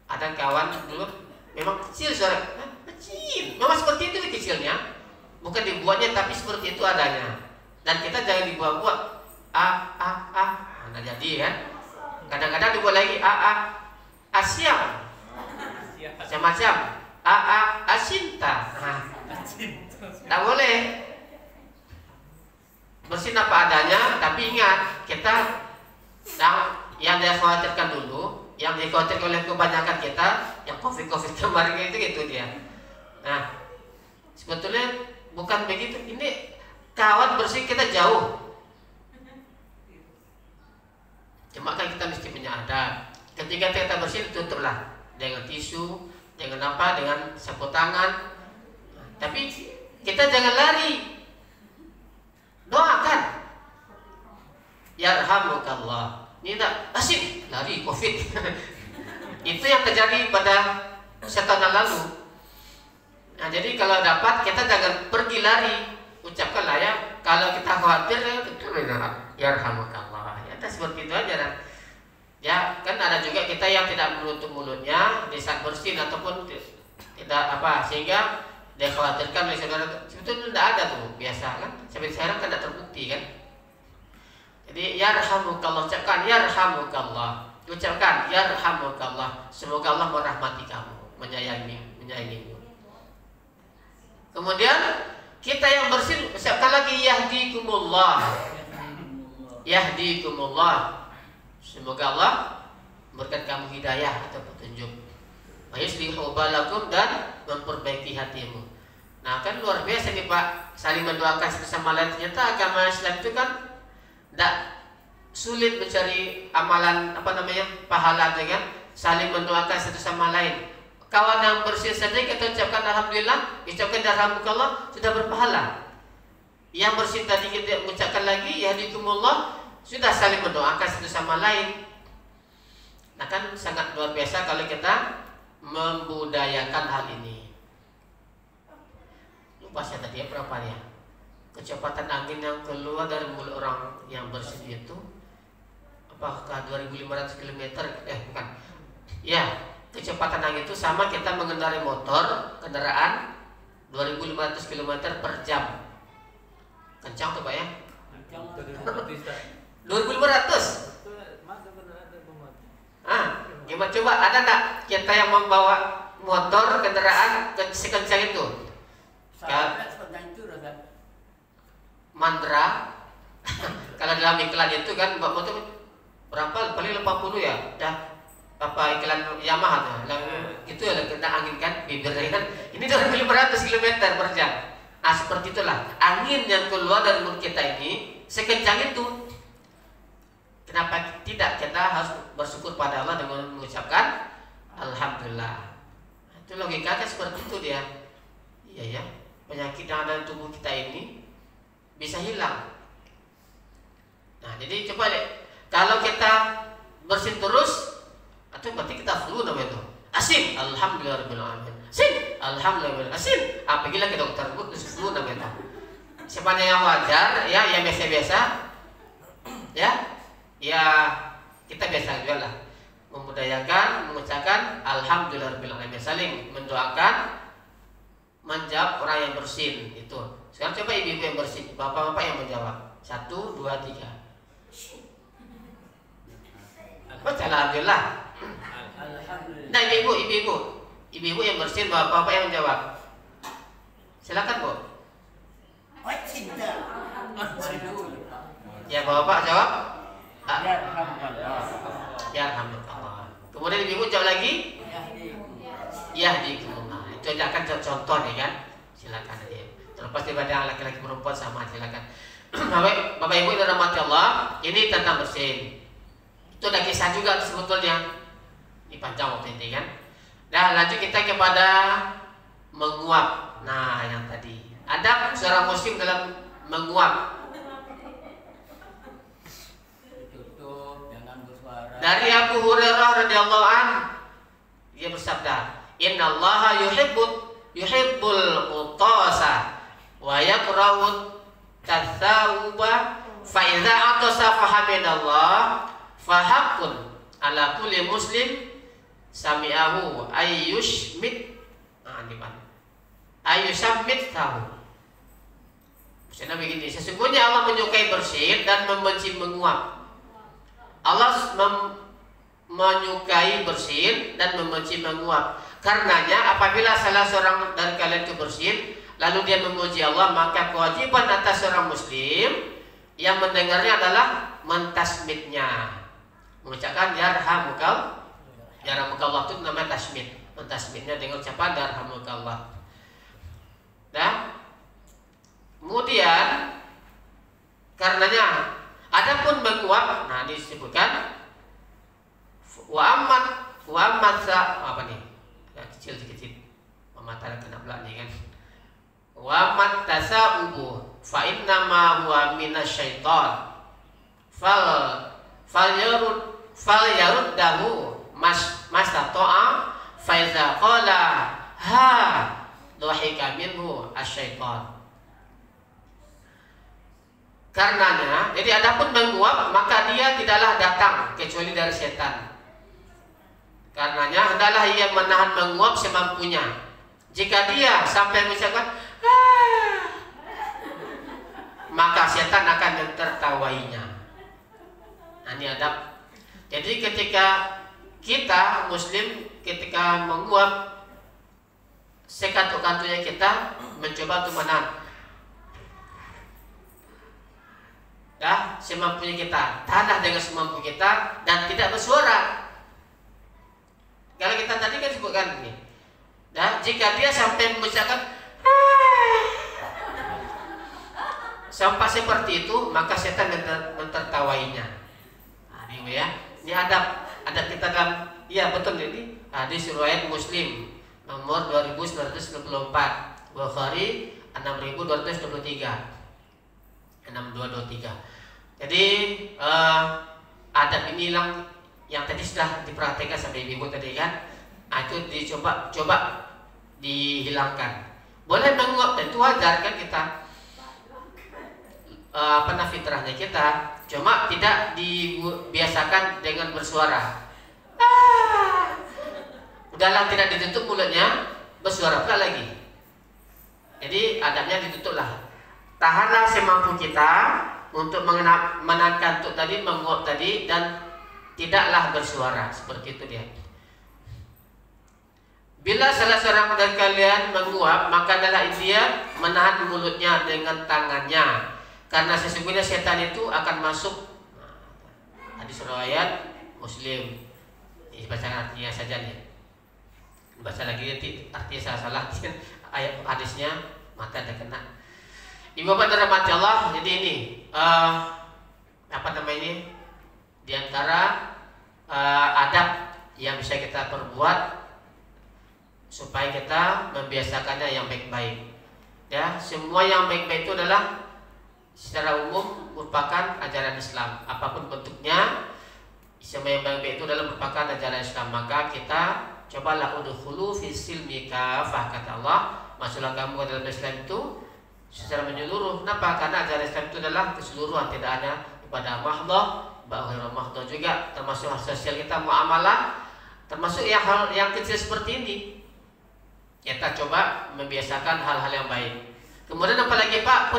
Ada kawan dulu memang kecil suara, kecil. Memang seperti itu kecilnya. Bukan dibuatnya tapi seperti itu adanya. Dan kita jangan dibuat-buat. Nah jadi kan. Kadang-kadang dibuat lagi Asyam. Macam-macam. Asinta. Tak boleh. Bersin apa adanya, tapi ingat kita yang dikhawatirkan dulu, yang dikhawatirkan oleh kebanyakan kita, yang COVID kemarin itu dia. Nah, sebetulnya bukan begitu. Ini kawan bersih kita jauh. Cuma kan kita mesti punya adab. Ketika kita bersih tutuplah dengan tisu, dengan apa, dengan sapu tangan. Tapi kita jangan lari. Doakan. Yarhamukallah. Ini tak asik lari COVID. Itu yang terjadi pada setahun lalu. Nah, jadi kalau dapat kita jangan pergi lari. Ucapkanlah ya. Kalau kita khawatir yarhamukallah. Ya, seperti itu aja. Ya, kan ada juga kita yang tidak menutup mulutnya di saat bersin ataupun tidak apa, sehingga dikhawatirkan oleh saudara. Sebetulnya tidak ada tuh, biasa kan? Sampai sekarang kan tidak terbukti kan? Jadi yarhamukallah, ucapkan yarhamukallah, ucapkan yarhamukallah. Semoga Allah merahmati kamu, menyayangimu. Kemudian kita yang bersin ucapkan lagi yahdikumullah. Yahdikumullah. Semoga Allah memberikan kamu hidayah atau petunjuk. Yuslihu balakum dan memperbaiki hatimu. Nah kan luar biasa nih Pak, saling mendoakan satu sama lain. Ternyata agama Islam itu kan tidak sulit mencari amalan pahala dengan saling mendoakan satu sama lain. Kawan yang bersih saja kita ucapkan alhamdulillah, ucapkan yarhamukallah, sudah berpahala. Yang bersih tadi kita ucapkan lagi yahdikumullah, sudah saling mendoakan satu sama lain. Nah kan sangat luar biasa kalau kita membudayakan hal ini. Lupa saya tadi berapa ya? Kecepatan angin yang keluar dari mulut orang yang bersih itu apakah 2.500 km? Bukan. Ya, kecepatan angin itu sama kita mengendarai motor, kendaraan 2.500 km per jam. Kencang tuh Pak ya? 2.500. Gimana coba ada enggak kita yang membawa motor kendaraan sekencang itu? Mandra. Kalau dalam iklan itu kan motor berapa? Paling 80 ya. Dah apa iklan Yamaha tuh. Itu ya kena angin kan bibirnya kan. Ini 2.500 km per jam. Nah seperti itulah angin yang keluar dari mulut kita ini sekencang itu. Kenapa tidak kita harus bersyukur pada Allah dengan mengucapkan alhamdulillah. Itu logikanya seperti itu dia. Iya ya, penyakit yang ada di tubuh kita ini bisa hilang. Nah jadi coba deh, kalau kita bersin terus, atau berarti kita flu namanya itu. Asin, alhamdulillahirabbil alamin. Sin, alhamdulillah. Asin, apabila ke dokter flu namanya itu. Siapanya yang wajar, ya yang biasa-biasa, ya kita biasa juga lah Memudayakan mengucapkan alhamdulillahirabbil alamin, saling mendoakan, menjawab orang yang bersin itu. Sekarang coba ibu-ibu yang bersin, bapak-bapak yang menjawab. 1, 2, 3. Baca alhamdulillah. Nah ibu-ibu yang bersin, bapak-bapak yang menjawab. Silakan Bu. Ya bapak jawab. Ya alhamdulillah. Kemudian ibu jawab lagi. Yahdikumullah. Itu aja akan contoh nih kan. Silakan aja. Terlepas daripada yang laki-laki perempuan sama, silakan. Bapak Ibu yang dirahmati Allah, ini tentang bersin. Itu ada kisah juga sebetulnya. Ini panjang waktu ini kan. Nah lanjut kita kepada menguap. Nah yang tadi ada seorang muslim dalam menguap. Dari Abu Hurairah radhiyallahu anhu, dia bersabda, "Innallaha yuhibbul utasa wa yakrahu tathawuba fa idza atasa fahamidallah fa haqqun ala kulli muslim sami'ahu ayyushmit tahu." Maksudnya begini, sesungguhnya Allah menyukai bersin dan membenci menguap. Allah menyukai bersin dan membenci menguap. Karenanya apabila salah seorang dari kalian itu bersin lalu dia memuji Allah, maka kewajiban atas seorang muslim yang mendengarnya adalah mentasmidnya, mengucapkan yarhamukallah itu namanya tasmid. Mentasmidnya dengan ucapan yarhamukallah. Nah, kemudian karenanya adapun menguap, nah disebutkan wa amat apa nih? Ya, kecil sedikit. Mata kena pula nih kan. Wa mat tasaubu fa inna ma huwa minasyaiton. Fal yaruddahu mas tata'a fa iza qala ha dhahika minhu asyaiton. Karenanya, jadi adapun menguap maka dia tidaklah datang kecuali dari setan. Karenanya hendaklah ia menahan menguap semampunya. Jika dia sampai mengucapkan maka setan akan menertawainya. Nah, ini adab. Jadi ketika kita muslim ketika menguap, sekantuk-kantuknya kita mencoba untuk menahan. Ya, semampunya kita, tahanlah dengan semampu kita dan tidak bersuara. Kalau kita tadi kan sebutkan ini. Nah, jika dia sampai mengucapkan sampai seperti itu, maka setan mentertawainya. Nah, ini ya. Ini adab kita dalam, ya betul ini hadis riwayat Muslim nomor 2994, Bukhari 6223. 6223. Jadi adab ini yang tadi sudah diperhatikan sampai ibu tadi kan, itu dicoba dihilangkan. Boleh menguap dan itu wajar kan kita, fitrahnya kita, cuma tidak dibiasakan dengan bersuara. Udahlah tidak ditutup mulutnya, bersuara pula lagi. Jadi adabnya ditutuplah. Tahanlah semampu kita untuk menahan kantuk tadi, menguap tadi, dan tidaklah bersuara. Seperti itu dia. Bila salah seorang dari kalian menguap, maka adalah dia menahan mulutnya dengan tangannya, karena sesungguhnya setan itu akan masuk. Hadis riwayat Muslim. Ini baca artinya saja nih. Baca lagi artinya salah ayat hadisnya, maka ada kena. Ibu bapak dirahmati Allah, jadi ini di antara adab yang bisa kita perbuat supaya kita membiasakannya yang baik-baik. Ya, semua yang baik-baik itu adalah secara umum merupakan ajaran Islam. Apapun bentuknya, semua yang baik-baik itu adalah merupakan ajaran Islam. Maka kita cobalah udkhulu fis silmi kafah, kata Allah, masuklah kamu ke dalam Islam itu secara menyeluruh. Kenapa? Karena ajaran Islam itu adalah keseluruhan, tidak ada ibadah mahdoh bahwa Ramadan juga termasuk hal sosial kita, muamalah, termasuk hal yang kecil seperti ini. Kita coba membiasakan hal-hal yang baik. Kemudian apalagi Pak?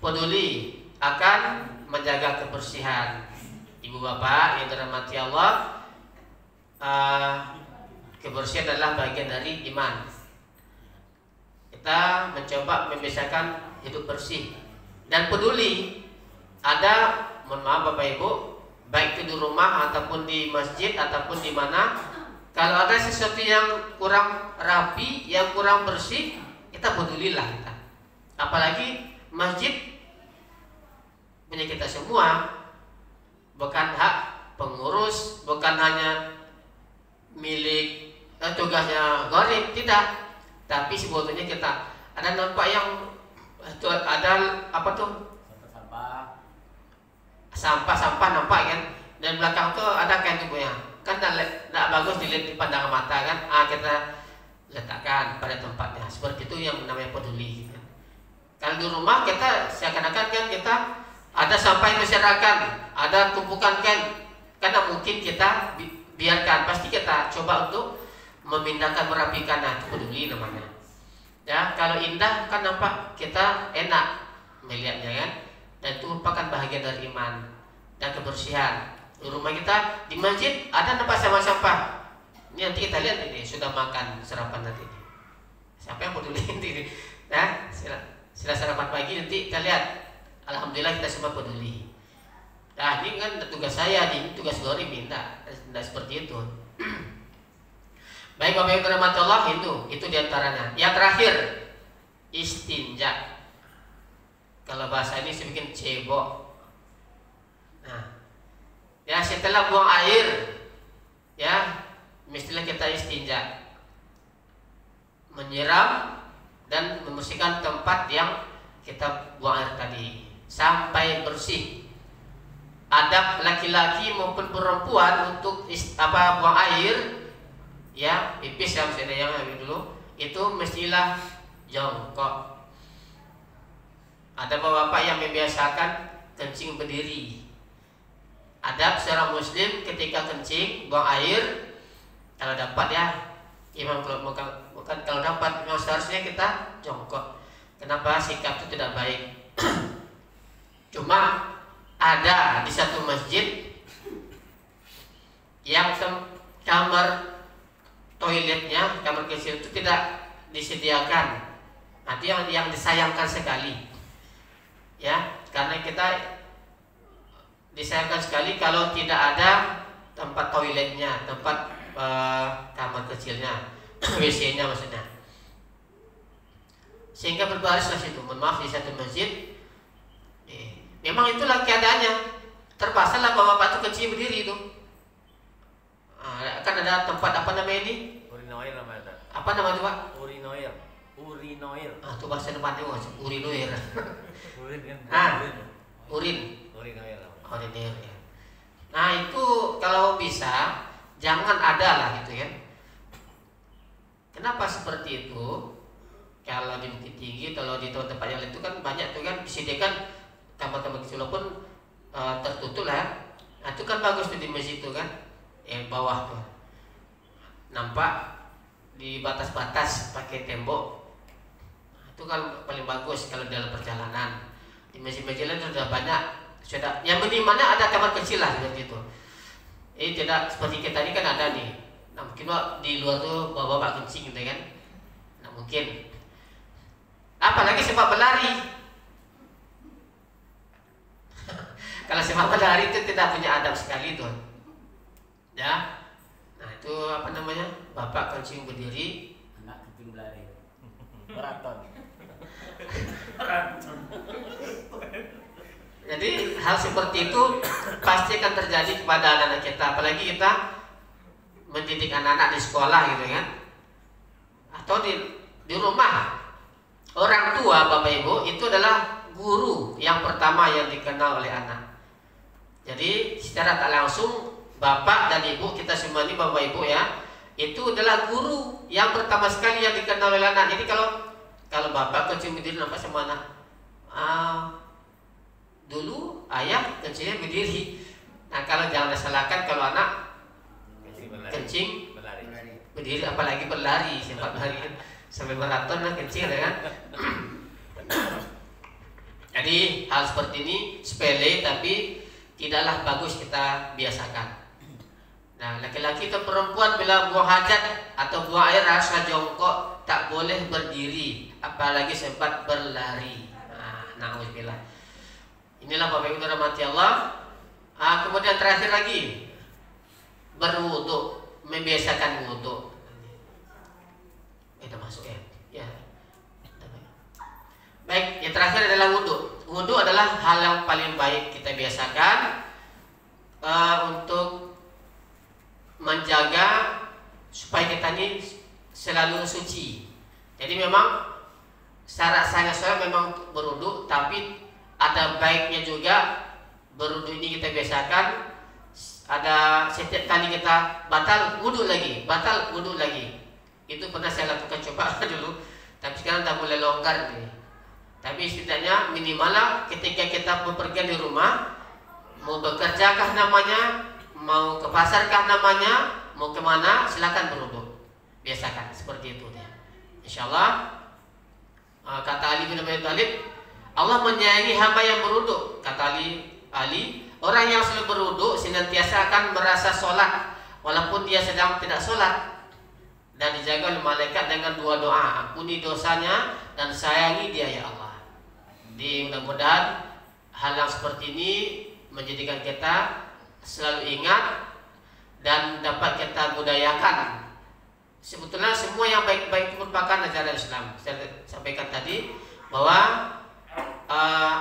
Peduli akan menjaga kebersihan. Ibu bapak yang dirahmati Allah, kebersihan adalah bagian dari iman. Kita mencoba membiasakan hidup bersih dan peduli. Ada, mohon maaf Bapak Ibu, baik itu di rumah ataupun di masjid ataupun di mana, kalau ada sesuatu yang kurang rapi, yang kurang bersih, kita pedulilah kita. Apalagi masjid punya kita semua, bukan hak pengurus, bukan hanya milik tugasnya gharib, tidak. Tapi sebetulnya kita ada nampak yang ada apa tuh? Sampah nampak kan, dan belakang tuh ada kain tubuhnya kan, tidak bagus dilihat di pandangan mata kan. Kita letakkan pada tempatnya. Seperti itu yang namanya peduli kan. Kalau di rumah kita seakan-akan kan kita ada sampah yang berserakan, ada tumpukan kan, karena mungkin kita biarkan, pasti kita coba untuk memindahkan, merapikan. Nah, itu peduli namanya ya. Kalau indah kan nampak, kita enak melihatnya kan, dan itu merupakan bahagian dari iman dan kebersihan. Di rumah kita, di masjid ada nampak sampah. Ini nanti kita lihat ini sudah makan sarapan nanti ini. Siapa yang peduli ini? Nah, sila sarapan pagi nanti kita lihat. Alhamdulillah kita semua peduli. Nah, ini kan tugas saya, ini tugas Gori minta, tidak seperti itu. Baik Bapak Ibu rahmati Allah, itu diantaranya. Yang terakhir, istinja. Kalau bahasa ini saya bikin cebok. Nah, ya setelah buang air, ya mestilah kita istinja, menyiram dan membersihkan tempat yang kita buang air tadi sampai bersih. Adab laki-laki maupun perempuan untuk buang air, ya pipis yang saya yang dulu itu mestilah jongkok. Ada bapak-bapak yang membiasakan kencing berdiri. Adab seorang muslim ketika kencing, buang air, kalau dapat ya, imam kalau bukan kalau dapat, memang seharusnya kita jongkok. Kenapa? Sikap itu tidak baik. Cuma ada di satu masjid yang kamar toiletnya, kamar kecil itu tidak disediakan. Nanti yang disayangkan sekali. Ya, karena kita disayangkan sekali kalau tidak ada tempat toiletnya, tempat kamar kecilnya, WC-nya maksudnya. Sehingga berbarislah situ, mohon maaf, di satu masjid. Memang itulah keadaannya. Terpaksalah bapak-bapak itu kencing berdiri itu. Kan ada tempat apa namanya ini? Urinoir namanya. Apa nama itu Pak? Urinoir. Itu bahasa tempatnya urinoir. Urin kan? Urin. Urinoir. Urinoir ya. Nah itu kalau bisa jangan ada lah gitu ya. Kenapa seperti itu? Kalau di Bukit Tinggi, kalau di tempat yang lain itu kan banyak tuh kan disediakan kamar-kamar kecil walaupun tertutup lah. Nah itu kan bagus tuh di masjid itu kan, yang bawah tuh nampak di batas-batas pakai tembok. Nah, itu kan paling bagus kalau dalam perjalanan. Di masjid-masjid lain sudah banyak, sudah yang minimalnya ada kamar kecil lah seperti itu. Tidak seperti kita ini kan ada nih. Nah mungkin di luar tuh bawa-bawa kencing gitu kan. Nah mungkin. Apalagi sepak berlari. Kalau sepak berlari itu tidak punya adab sekali tuh. Ya. Nah itu apa namanya? Bapak kencing berdiri, anak kencing berlari. Maraton. Jadi hal seperti itu pasti akan terjadi kepada anak-anak kita. Apalagi kita mendidik anak-anak di sekolah gitu kan, atau di rumah. Orang tua Bapak Ibu itu adalah guru yang pertama yang dikenal oleh anak. Jadi secara tak langsung Bapak dan Ibu, kita semua ini Bapak Ibu ya, itu adalah guru yang pertama sekali yang dikenal oleh anak. Jadi kalau Bapak kencing berdiri nampak sama anak, Dulu ayah kencingnya berdiri. Nah kalau jangan disalahkan kalau anak kencing berdiri, apalagi berlari sempat berlari kan, sampai maraton lah kencing kan. Jadi hal seperti ini sepele tapi tidaklah bagus kita biasakan. Nah, laki-laki atau perempuan bila buang hajat atau buang air rasa jongkok, tak boleh berdiri, apalagi sempat berlari. Na'udzubillah. Inilah Bapak Ibu rahmati Allah. Kemudian terakhir lagi, berwudu, membiasakan wudu. Kita masuk ya. Ya. Baik, yang terakhir adalah wudu. Wudu adalah hal yang paling baik kita biasakan untuk menjaga supaya kita ini selalu suci. Jadi memang syarat sangat sholat memang berwudu, tapi ada baiknya juga berwudu ini kita biasakan. Ada setiap kali kita batal wudu lagi. Itu pernah saya lakukan coba dulu, tapi sekarang tak boleh longgar nih. Tapi setidaknya minimal ketika kita bepergian di rumah, mau bekerjakah namanya, mau ke pasarkah namanya, mau kemana, silakan berwudu. Biasakan seperti itu ya. Insyaallah. Kata Ali bin Abi Thalib, Allah menyayangi hamba yang berwudu. Kata Ali, orang yang selalu berwudu senantiasa akan merasa sholat walaupun dia sedang tidak sholat, dan dijaga oleh malaikat dengan dua doa, ampuni dosanya dan sayangi dia ya Allah. Jadi mudah-mudahan hal yang seperti ini menjadikan kita selalu ingat dan dapat kita budayakan. Sebetulnya semua yang baik-baik itu merupakan ajaran Islam. Saya sampaikan tadi bahwa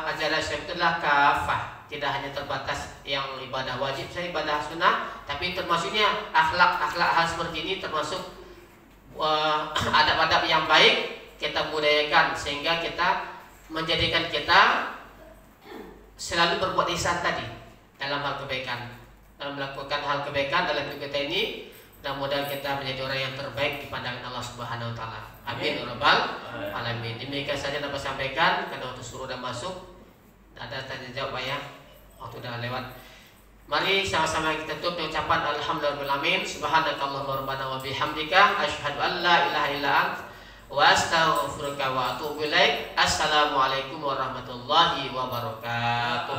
ajaran Islam itu adalah kafah, tidak hanya terbatas yang ibadah wajib, saya ibadah sunnah, tapi termasuknya akhlak hal seperti ini, termasuk adab-adab yang baik kita budayakan sehingga kita menjadikan kita selalu berbuat ihsan tadi dalam hal kebaikan, dalam melakukan hal kebaikan dalam hidup kita ini. Mudah-mudahan kita menjadi orang yang terbaik di pandangan Allah Subhanahu wa taala. Amin ya rabbal alamin. Demikian saja dapat sampaikan karena waktu suruh udah masuk. Ada tanya jawab ya. Waktu udah lewat. Mari sama-sama kita tutup dengan ucapan alhamdulillahirabbil alamin. Subhanakallahumma rabbana wa bihamdika asyhadu an la ilaha illa anta wa astaghfiruka wa atubu ilaik. Assalamualaikum warahmatullahi wabarakatuh.